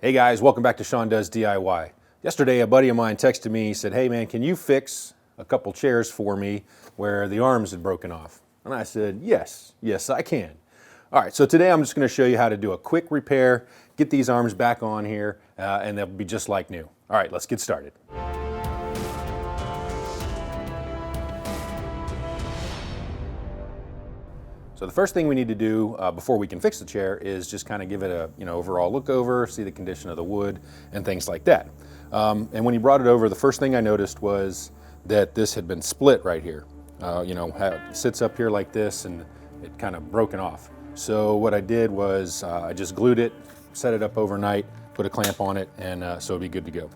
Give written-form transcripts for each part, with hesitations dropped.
Hey guys, welcome back to Sean Does DIY. Yesterday a buddy of mine texted me, he said, hey man, can you fix a couple chairs for me where the arms had broken off? And I said, yes I can. All right, so today I'm just gonna show you how to do a quick repair, get these arms back on here, and they'll be just like new. All right, let's get started. So the first thing we need to do before we can fix the chair is just kind of give it a overall look over, see the condition of the wood and things like that. And when he brought it over, the first thing I noticed was that this had been split right here. How it sits up here like this and it kind of broken off. So what I did was I just glued it, set it up overnight, put a clamp on it, and so it'll be good to go.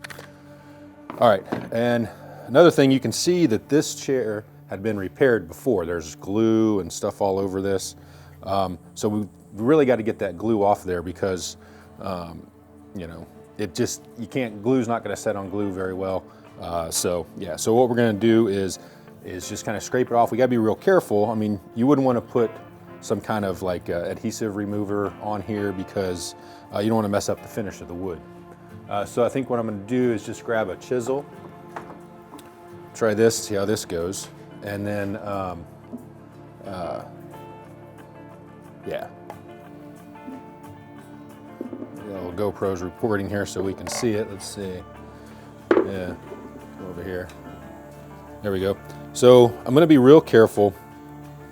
All right, and another thing, you can see that this chair had been repaired before. There's glue and stuff all over this. So we really got to get that glue off there because, glue's not going to set on glue very well. So what we're going to do is just kind of scrape it off. We got to be real careful. I mean, you wouldn't want to put some kind of like adhesive remover on here because you don't want to mess up the finish of the wood. So I think what I'm going to do is just grab a chisel, try this, see how this goes. And then, little GoPro's recording here so we can see it. Let's see. Yeah, over here. There we go. So I'm going to be real careful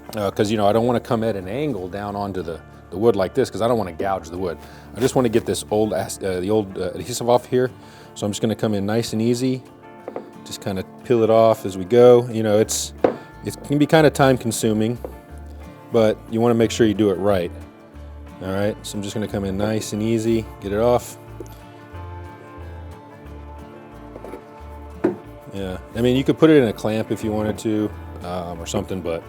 because I don't want to come at an angle down onto the wood like this because I don't want to gouge the wood. I just want to get this old adhesive off here. So I'm just going to come in nice and easy. Just kind of peel it off as we go. It can be kind of time consuming, but you want to make sure you do it right. All right, so I'm just going to come in nice and easy, get it off. Yeah, I mean, you could put it in a clamp if you wanted to, or something, but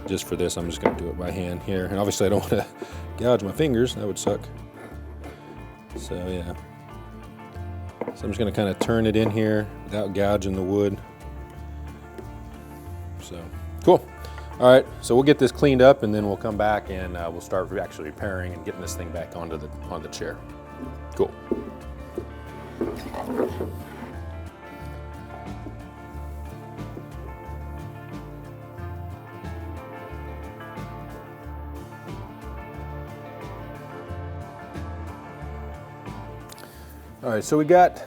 just for this, I'm just going to do it by hand here. And obviously, I don't want to gouge my fingers. That would suck. So, yeah. So I'm just going to kind of turn it in here without gouging the wood. So, cool. All right, so we'll get this cleaned up and then we'll come back and we'll start actually repairing and getting this thing back on the chair. Cool. All right, so we got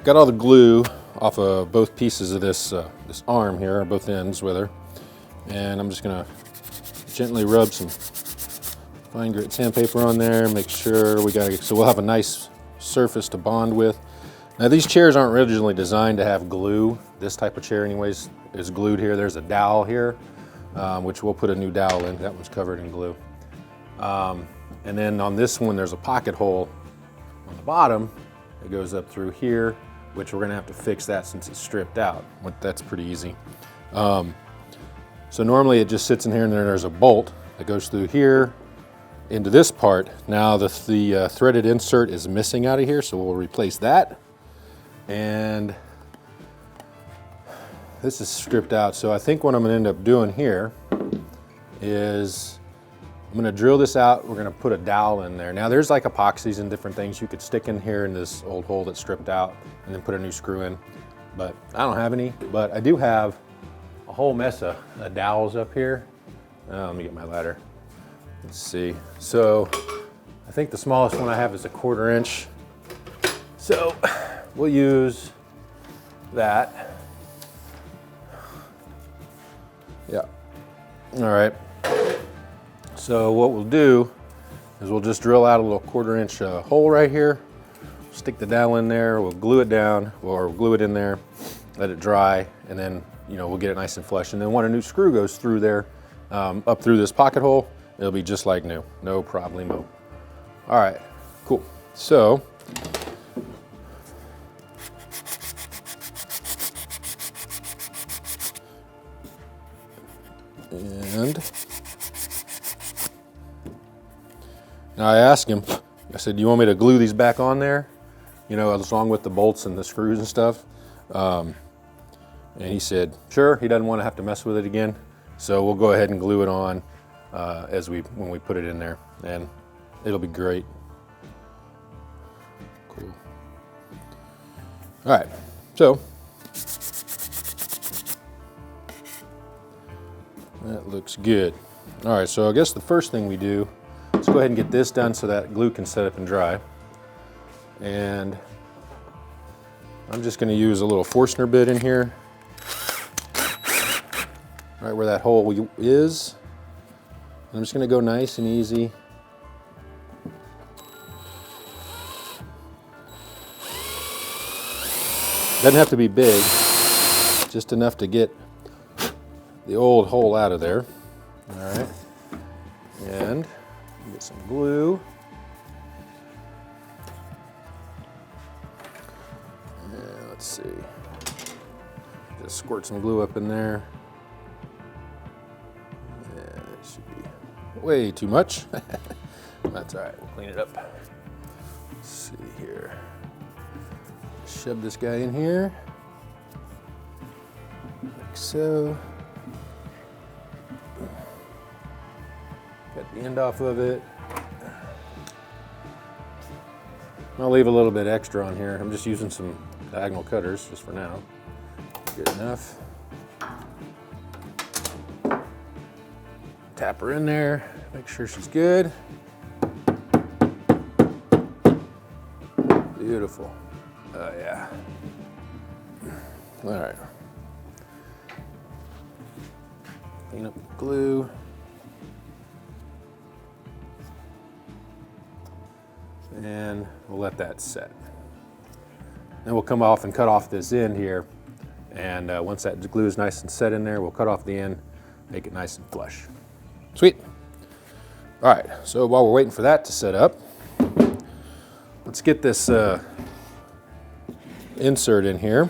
all the glue off of both pieces of this arm here, both ends with her, and I'm just gonna gently rub some fine grit sandpaper on there. Make sure so we'll have a nice surface to bond with. Now these chairs aren't originally designed to have glue. This type of chair, anyways, is glued here. There's a dowel here, which we'll put a new dowel in. That one's covered in glue. And then on this one, there's a pocket hole on the bottom that goes up through here, which we're gonna have to fix that since it's stripped out. That's pretty easy. So normally it just sits in here and then there's a bolt that goes through here into this part. Now the threaded insert is missing out of here, so we'll replace that. And this is stripped out. So I think what I'm gonna end up doing here is I'm gonna drill this out. We're gonna put a dowel in there. Now there's like epoxies and different things you could stick in here in this old hole that's stripped out and then put a new screw in. But I don't have any, but I do have a whole mess of dowels up here. Let me get my ladder. Let's see. So I think the smallest one I have is a 1/4 inch. So we'll use that. Yeah, all right. So what we'll do is we'll just drill out a little 1/4 inch hole right here, stick the dowel in there, we'll glue it down or glue it in there, let it dry, and then we'll get it nice and flush. And then when a new screw goes through there, up through this pocket hole, it'll be just like new, no problemo. All right, cool. So, and now I asked him, I said, do you want me to glue these back on there? Along with the bolts and the screws and stuff. And he said, sure, he doesn't want to have to mess with it again. So we'll go ahead and glue it on when we put it in there, and it'll be great. Cool. All right, so that looks good. All right, so I guess the first thing we do, let's go ahead and get this done so that glue can set up and dry. And I'm just going to use a little Forstner bit in here, right where that hole is. I'm just going to go nice and easy. Doesn't have to be big, just enough to get the old hole out of there. All right, and get some glue. And let's see, just squirt some glue up in there. Yeah, it should be way too much. That's all right, we'll clean it up. Let's see here. Shove this guy in here, like so. Cut the end off of it. I'll leave a little bit extra on here. I'm just using some diagonal cutters just for now. Good enough. Tap her in there, make sure she's good. Beautiful. Oh yeah. All right. Clean up the glue. And we'll let that set. Then we'll come off and cut off this end here. And once that glue is nice and set in there, we'll cut off the end, make it nice and flush. Sweet. All right, so while we're waiting for that to set up, let's get this insert in here.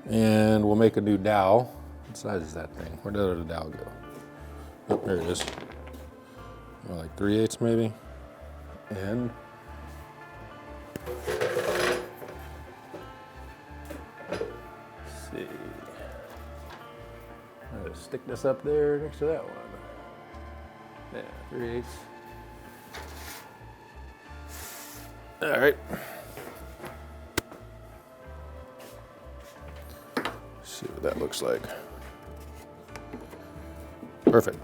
And we'll make a new dowel. What size is that thing? Where did the dowel go? Oh, there it is. Oh, like 3/8 maybe. And let's see. I'm gonna stick this up there next to that one. Yeah, 3/8. All right. See what that looks like. Perfect.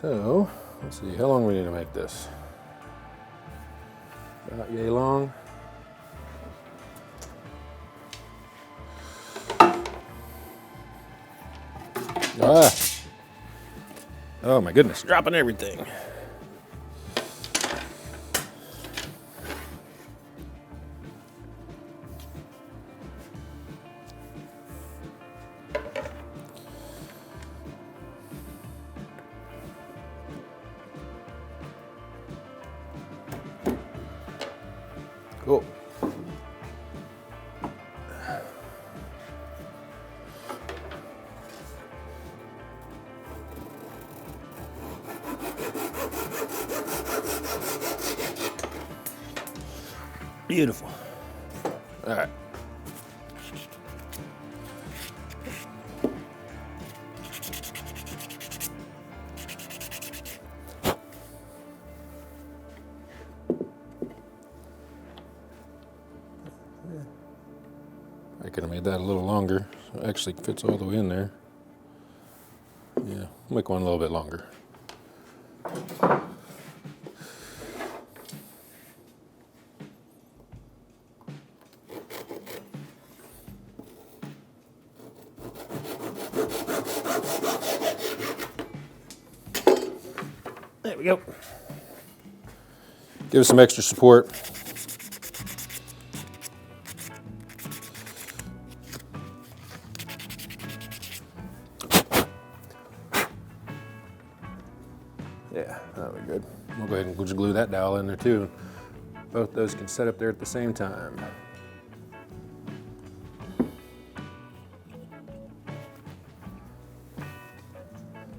So, let's see, how long we need to make this? About yay long. Ah! Oh my goodness, dropping everything. Cool. Beautiful. All right. I could have made that a little longer. So it actually fits all the way in there. Yeah, I'll make one a little bit longer. There we go. Give us some extra support. Yeah, that'll be good. We'll go ahead and just glue that dowel in there too. Both those can set up there at the same time.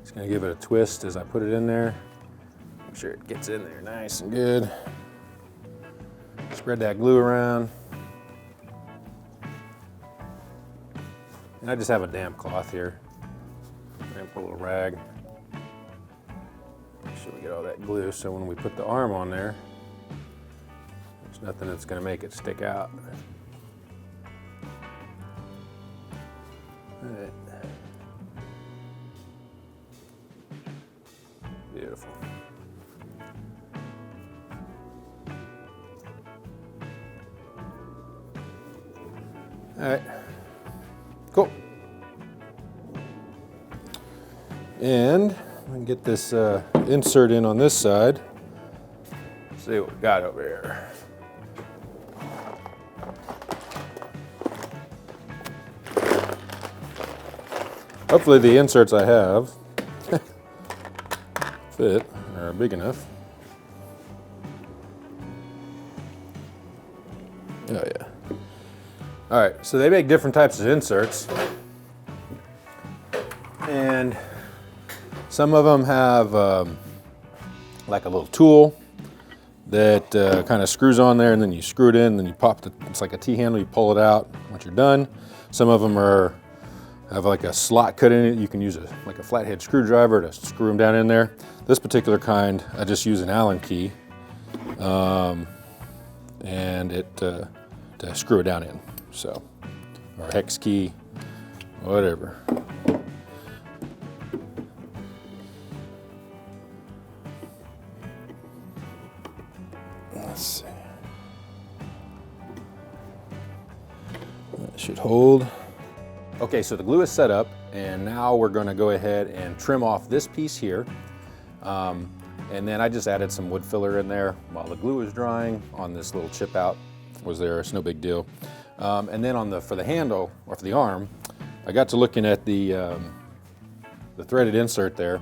Just gonna give it a twist as I put it in there. Make sure it gets in there nice and good. Spread that glue around. And I just have a damp cloth here. I'm gonna put a little rag. sure we get all that glue so when we put the arm on there, there's nothing that's going to make it stick out. All right. Beautiful. All right, cool. And we can get this insert in on this side. Let's see what we got over here. Hopefully the inserts I have fit, are big enough. Oh yeah. All right, so they make different types of inserts. And some of them have like a little tool that kind of screws on there, and then you screw it in, and then you pop the, it's like a T-handle, you pull it out once you're done. Some of them have like a slot cut in it. You can use like a flathead screwdriver to screw them down in there. This particular kind, I just use an Allen key, and it to screw it down in. So, or a hex key, whatever. Let's see. That should hold. Okay, so the glue is set up, and now we're going to go ahead and trim off this piece here. And then I just added some wood filler in there while the glue was drying on this little chip out was there. It's no big deal. And then for the handle, or for the arm, I got to looking at the threaded insert there,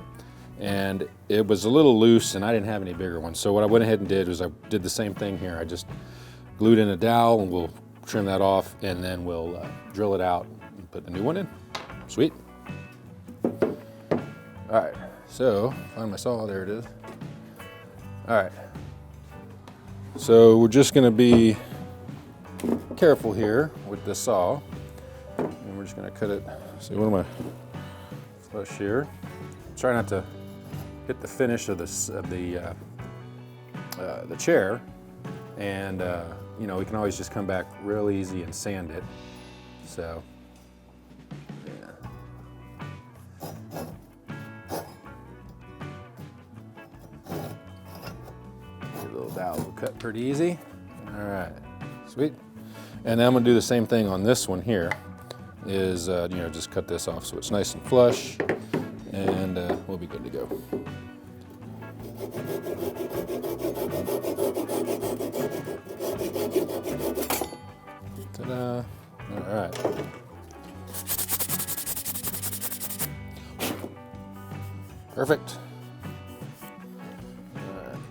and it was a little loose, and I didn't have any bigger ones. So what I went ahead and did was I did the same thing here. I just glued in a dowel, and we'll trim that off, and then we'll drill it out and put the new one in. Sweet. All right, so find my saw, there it is. All right, so we're just gonna be careful here with the saw, and we're just going to cut it. See, what am I flush here? Try not to hit the finish of the chair, and you know, we can always just come back real easy and sand it. So yeah. A little dowel will cut pretty easy. All right, sweet. And then I'm going to do the same thing on this one here, is you know, just cut this off so it's nice and flush, and we'll be good to go. Ta-da! All right. Perfect.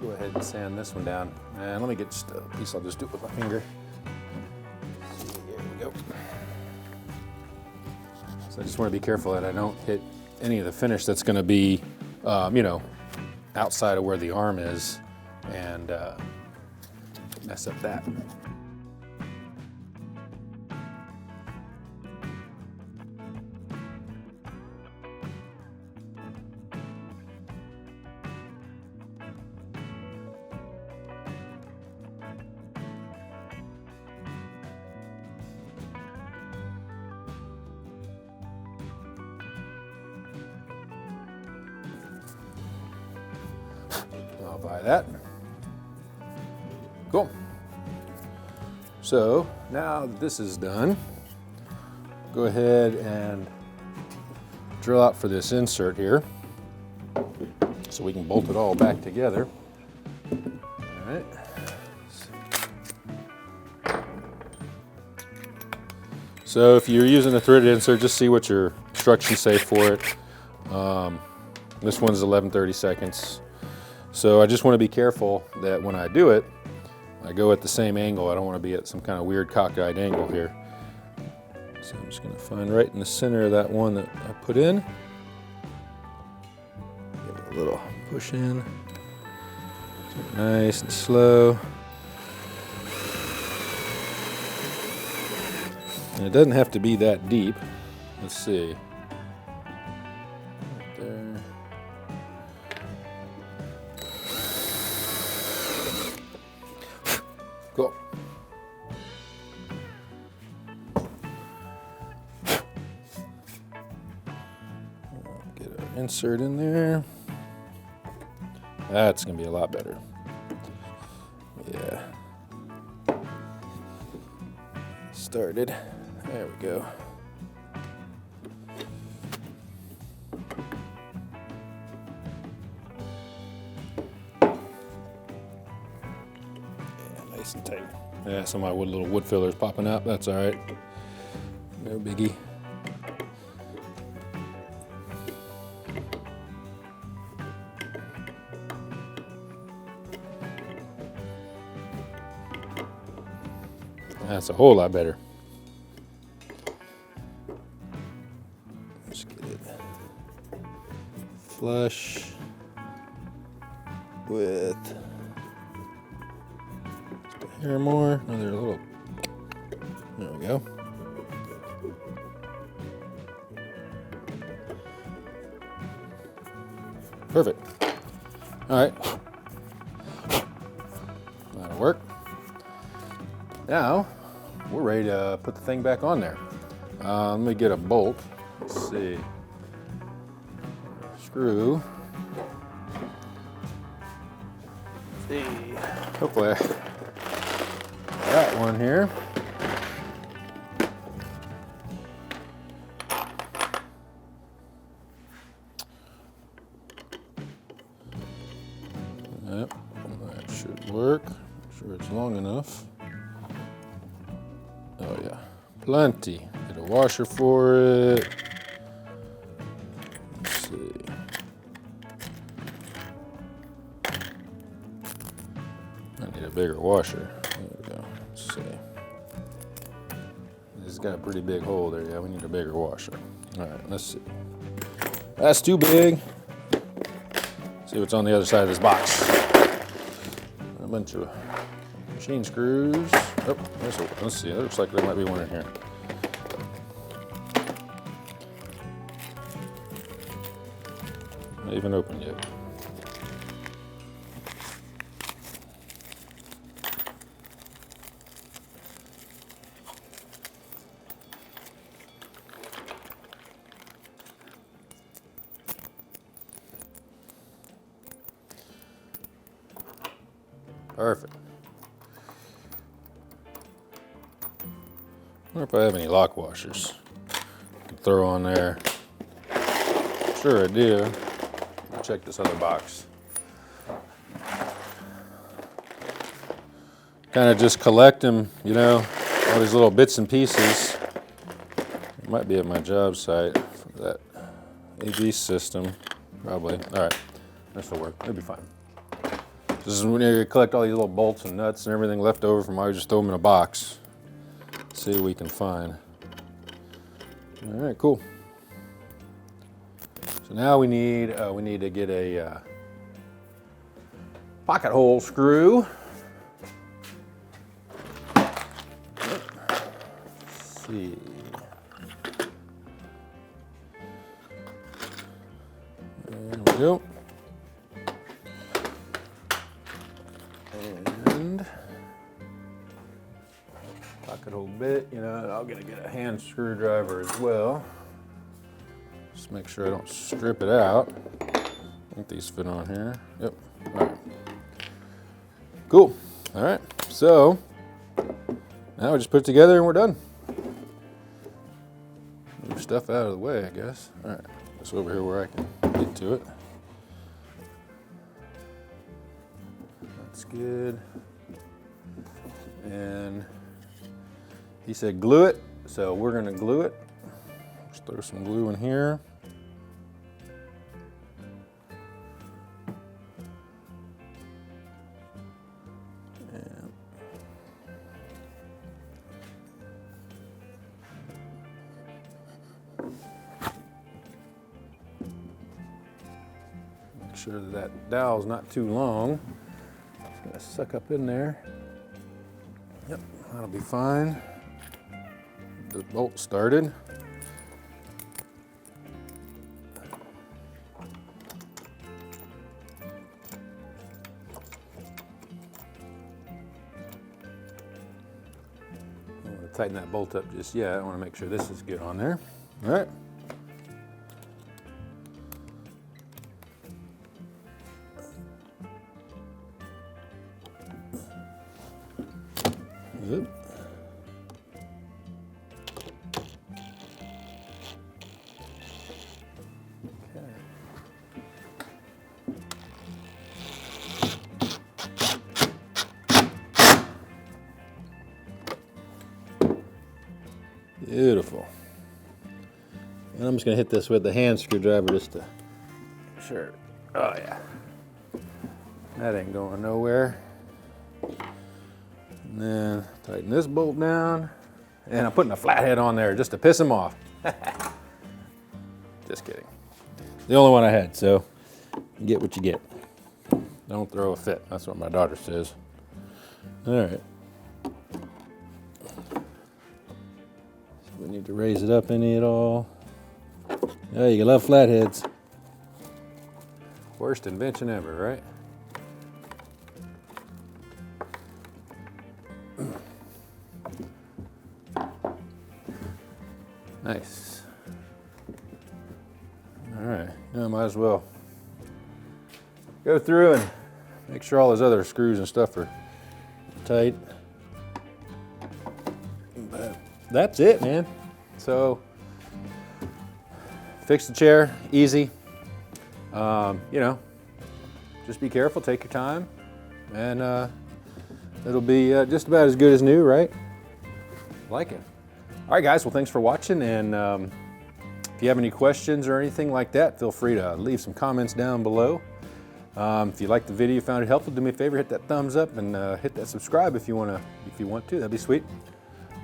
Go ahead and sand this one down. And let me get just a piece, I'll just do it with my finger. So I just want to be careful that I don't hit any of the finish that's going to be, you know, outside of where the arm is, and mess up that. I'll buy that. Cool. So now that this is done, go ahead and drill out for this insert here so we can bolt it all back together. All right. So if you're using a threaded insert, just see what your instructions say for it. This one's 11/30 seconds. So I just want to be careful that when I do it, I go at the same angle. I don't want to be at some kind of weird cockeyed angle here. So I'm just going to find right in the center of that one that I put in. Give it a little push in. Nice and slow. And it doesn't have to be that deep. Let's see. Right there. Get our insert in there. That's gonna be a lot better. Yeah. Started. There we go. Yeah, nice and tight. Yeah, some of my little wood fillers popping out. That's all right. No biggie. That's a whole lot better. Let's get it flush with just a hair more. Another little. There we go. Perfect. All right. That'll work. Now we're ready to put the thing back on there. Let me get a bolt. Let's see. Screw. Let's see. Hopefully I got one here. Yep, that should work. Make sure it's long enough. Oh yeah, plenty. Get a washer for it. Let's see. I need a bigger washer. There we go. Let's see. This has got a pretty big hole there. Yeah, we need a bigger washer. All right, let's see. That's too big. See what's on the other side of this box. A bunch of machine screws. Oh, let's see. It looks like there might be one in here. Not even open yet. Perfect. I wonder if I have any lock washers I could throw on there. Sure I do. I'll check this other box. Kind of just collect them, you know, all these little bits and pieces. It might be at my job site for that AV system, probably. All right, this will work. It'll be fine. This is when you collect all these little bolts and nuts and everything left over from I just throw them in a box. See what we can find. All right, cool. So now we need to get a pocket hole screw. Let's see. There we go. And pocket hole bit, you know, I'll get a hand screwdriver as well. Just make sure I don't strip it out. I think these fit on here. Yep. All right. Cool. All right. So now we just put it together and we're done. Move stuff out of the way, I guess. All right. This over here where I can get to it. That's good. And he said glue it, so we're gonna glue it. Just throw some glue in here. And make sure that dowel's not too long. It's gonna suck up in there. Yep, that'll be fine. The bolt started. I don't want to tighten that bolt up just yet. I want to make sure this is good on there. All right. Oop. Beautiful. And I'm just gonna hit this with the hand screwdriver just to make sure. Oh yeah. That ain't going nowhere. And then tighten this bolt down. And I'm putting a flathead on there just to piss him off. Just kidding. The only one I had, so you get what you get. Don't throw a fit. That's what my daughter says. All right. We need to raise it up any at all. Oh, you love flatheads. Worst invention ever, right? Nice. All right, now might as well go through and make sure all those other screws and stuff are tight. But that's it, man. So, fix the chair, easy. You know, just be careful, take your time, and it'll be just about as good as new, right? Like it. All right, guys, well, thanks for watching, and if you have any questions or anything like that, feel free to leave some comments down below. If you liked the video, found it helpful, do me a favor, hit that thumbs up and hit that subscribe if you want to, that'd be sweet.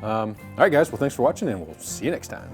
All right, guys, well, thanks for watching, and we'll see you next time.